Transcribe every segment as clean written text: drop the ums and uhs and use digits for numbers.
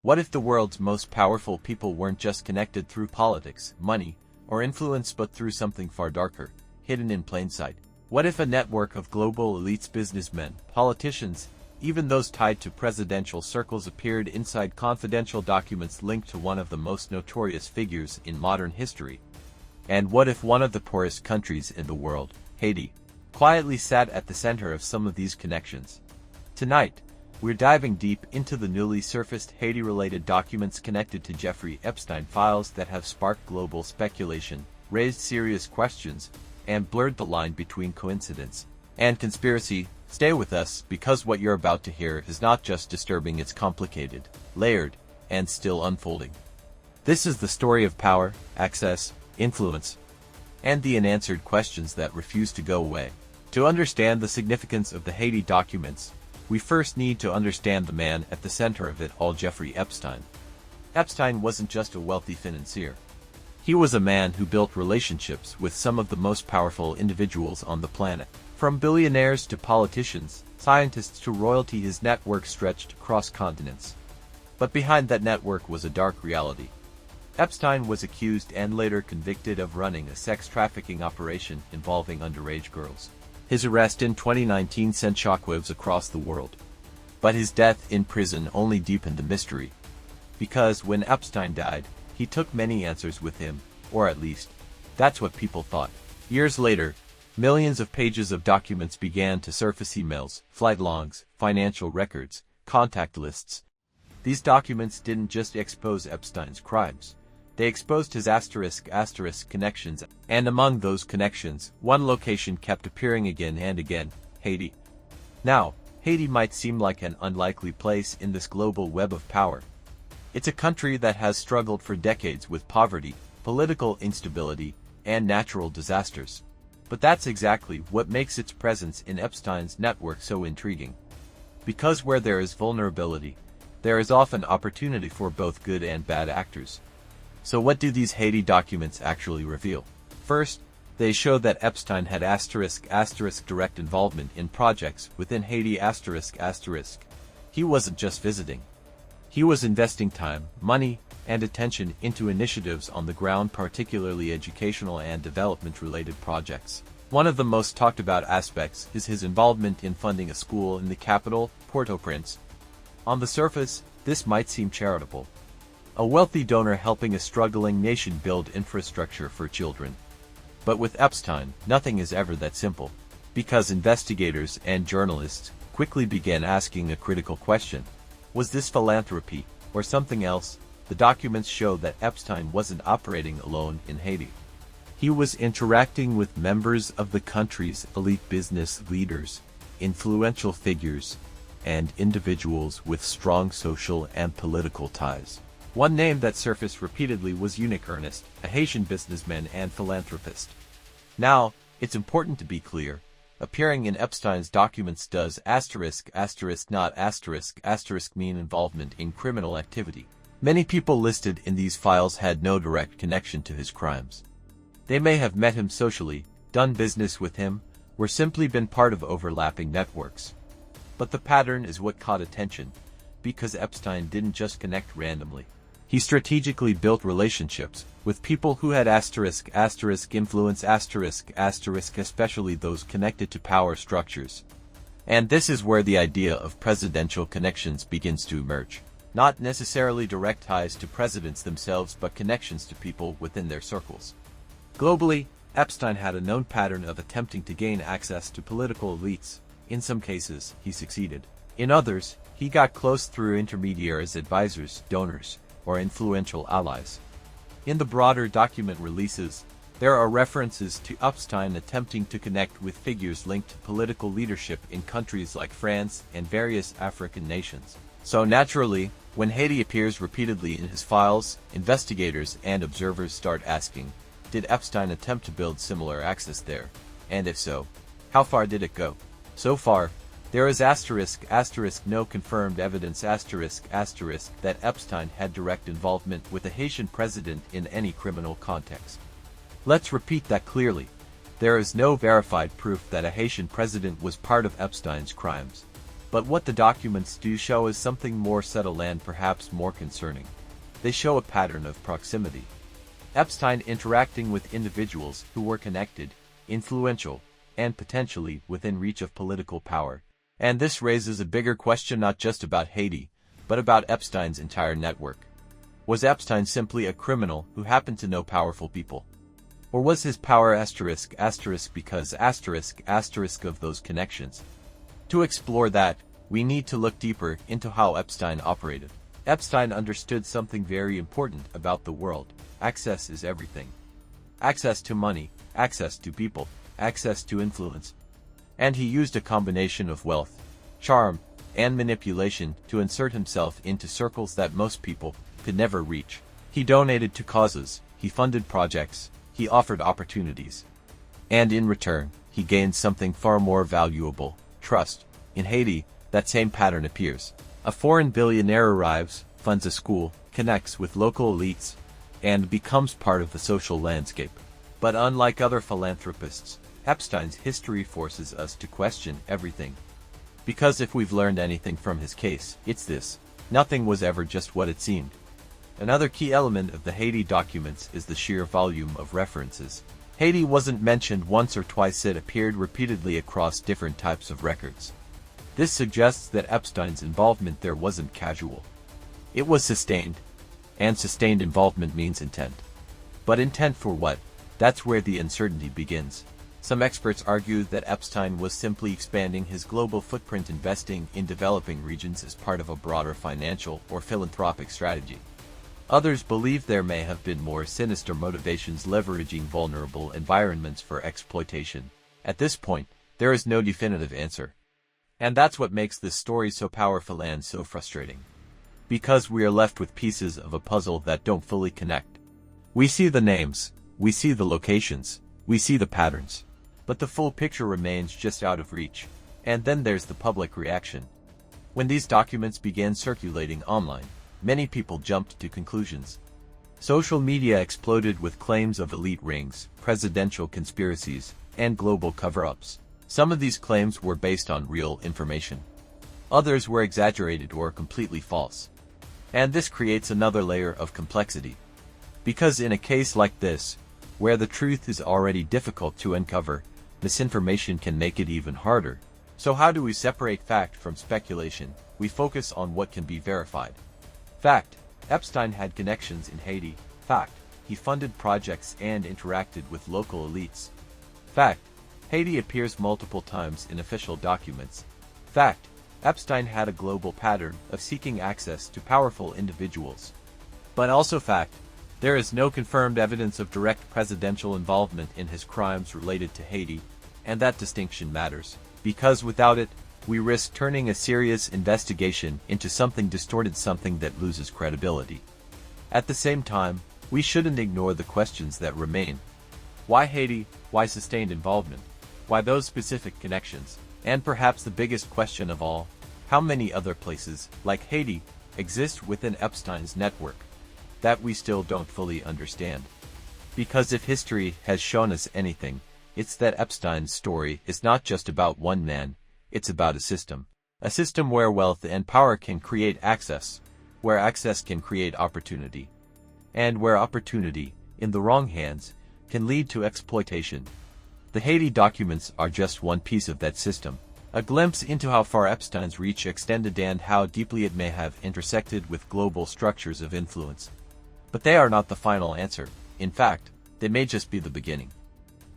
What if the world's most powerful people weren't just connected through politics, money, or influence but through something far darker, hidden in plain sight? What if a network of global elites, businessmen, politicians, even those tied to presidential circles appeared inside confidential documents linked to one of the most notorious figures in modern history? And what if one of the poorest countries in the world, Haiti, quietly sat at the center of some of these connections? Tonight, we're diving deep into the newly surfaced Haiti-related documents connected to Jeffrey Epstein files that have sparked global speculation, raised serious questions, and blurred the line between coincidence and conspiracy. Stay with us, because what you're about to hear is not just disturbing, it's complicated, layered, and still unfolding. This is the story of power, access, influence, and the unanswered questions that refuse to go away. To understand the significance of the Haiti documents, we first need to understand the man at the center of it all, Jeffrey Epstein. Epstein wasn't just a wealthy financier. He was a man who built relationships with some of the most powerful individuals on the planet. From billionaires to politicians, scientists to royalty, his network stretched across continents. But behind that network was a dark reality. Epstein was accused and later convicted of running a sex trafficking operation involving underage girls. His arrest in 2019 sent shockwaves across the world. But his death in prison only deepened the mystery. Because when Epstein died, he took many answers with him, or at least, that's what people thought. Years later, millions of pages of documents began to surface: emails, flight logs, financial records, contact lists. These documents didn't just expose Epstein's crimes. They exposed his *** connections, and among those connections, one location kept appearing again and again: Haiti. Now, Haiti might seem like an unlikely place in this global web of power. It's a country that has struggled for decades with poverty, political instability, and natural disasters. But that's exactly what makes its presence in Epstein's network so intriguing. Because where there is vulnerability, there is often opportunity for both good and bad actors. So what do these Haiti documents actually reveal? First, they show that Epstein had ** direct involvement in projects within Haiti **. He wasn't just visiting. He was investing time, money, and attention into initiatives on the ground, particularly educational and development-related projects. One of the most talked about aspects is his involvement in funding a school in the capital, Port-au-Prince. On the surface, this might seem charitable. A wealthy donor helping a struggling nation build infrastructure for children. But with Epstein, nothing is ever that simple. Because investigators and journalists quickly began asking a critical question. Was this philanthropy, or something else? The documents show that Epstein wasn't operating alone in Haiti. He was interacting with members of the country's elite business leaders, influential figures, and individuals with strong social and political ties. One name that surfaced repeatedly was Ernest, a Haitian businessman and philanthropist. Now, it's important to be clear. Appearing in Epstein's documents does ***, not ***, mean involvement in criminal activity. Many people listed in these files had no direct connection to his crimes. They may have met him socially, done business with him, or simply been part of overlapping networks. But the pattern is what caught attention, because Epstein didn't just connect randomly. He strategically built relationships with people who had *** influence ***, especially those connected to power structures. And this is where the idea of presidential connections begins to emerge. Not necessarily direct ties to presidents themselves, but connections to people within their circles. Globally, Epstein had a known pattern of attempting to gain access to political elites. In some cases, he succeeded. In others, he got close through intermediaries, advisors, donors, or influential allies. In the broader document releases, there are references to Epstein attempting to connect with figures linked to political leadership in countries like France and various African nations. So naturally, when Haiti appears repeatedly in his files, investigators and observers start asking, did Epstein attempt to build similar access there? And if so, how far did it go? So far, there is ***, no confirmed evidence ***, that Epstein had direct involvement with a Haitian president in any criminal context. Let's repeat that clearly. There is no verified proof that a Haitian president was part of Epstein's crimes. But what the documents do show is something more subtle and perhaps more concerning. They show a pattern of proximity. Epstein interacting with individuals who were connected, influential, and potentially within reach of political power. And this raises a bigger question not just about Haiti, but about Epstein's entire network. Was Epstein simply a criminal who happened to know powerful people? Or was his power because of those connections? To explore that, we need to look deeper into how Epstein operated. Epstein understood something very important about the world. Access is everything. Access to money, access to people, access to influence. And he used a combination of wealth, charm, and manipulation to insert himself into circles that most people could never reach. He donated to causes, he funded projects, he offered opportunities. And in return, he gained something far more valuable: trust. In Haiti, that same pattern appears. A foreign billionaire arrives, funds a school, connects with local elites, and becomes part of the social landscape. But unlike other philanthropists, Epstein's history forces us to question everything. Because if we've learned anything from his case, it's this: nothing was ever just what it seemed. Another key element of the Haiti documents is the sheer volume of references. Haiti wasn't mentioned once or twice, it appeared repeatedly across different types of records. This suggests that Epstein's involvement there wasn't casual. It was sustained. And sustained involvement means intent. But intent for what? That's where the uncertainty begins. Some experts argue that Epstein was simply expanding his global footprint, investing in developing regions as part of a broader financial or philanthropic strategy. Others believe there may have been more sinister motivations, leveraging vulnerable environments for exploitation. At this point, there is no definitive answer. And that's what makes this story so powerful and so frustrating. Because we are left with pieces of a puzzle that don't fully connect. We see the names, we see the locations, we see the patterns. But the full picture remains just out of reach. And then there's the public reaction. When these documents began circulating online, many people jumped to conclusions. Social media exploded with claims of elite rings, presidential conspiracies, and global cover-ups. Some of these claims were based on real information. Others were exaggerated or completely false. And this creates another layer of complexity. Because in a case like this, where the truth is already difficult to uncover, misinformation can make it even harder. So how do we separate fact from speculation? We focus on what can be verified. Fact: Epstein had connections in Haiti. Fact: he funded projects and interacted with local elites. Fact: Haiti appears multiple times in official documents. Fact: Epstein had a global pattern of seeking access to powerful individuals. But also fact: there is no confirmed evidence of direct presidential involvement in his crimes related to Haiti, and that distinction matters, because without it, we risk turning a serious investigation into something distorted, something that loses credibility. At the same time, we shouldn't ignore the questions that remain. Why Haiti? Why sustained involvement? Why those specific connections? And perhaps the biggest question of all, how many other places, like Haiti, exist within Epstein's network that we still don't fully understand? Because if history has shown us anything, it's that Epstein's story is not just about one man, it's about a system. A system where wealth and power can create access, where access can create opportunity, and where opportunity, in the wrong hands, can lead to exploitation. The Haiti documents are just one piece of that system, a glimpse into how far Epstein's reach extended and how deeply it may have intersected with global structures of influence. But they are not the final answer. In fact, they may just be the beginning.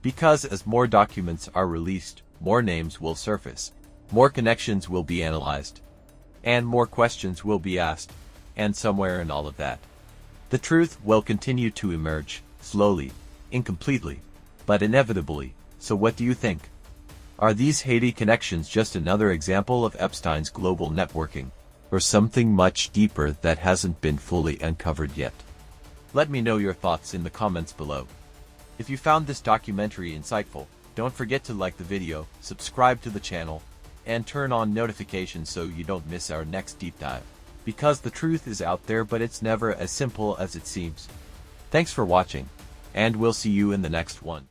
Because as more documents are released, more names will surface, more connections will be analyzed, and more questions will be asked, and somewhere in all of that, the truth will continue to emerge, slowly, incompletely, but inevitably. So what do you think? Are these Haiti connections just another example of Epstein's global networking, or something much deeper that hasn't been fully uncovered yet? Let me know your thoughts in the comments below. If you found this documentary insightful, don't forget to like the video, subscribe to the channel, and turn on notifications so you don't miss our next deep dive. Because the truth is out there, but it's never as simple as it seems. Thanks for watching, and we'll see you in the next one.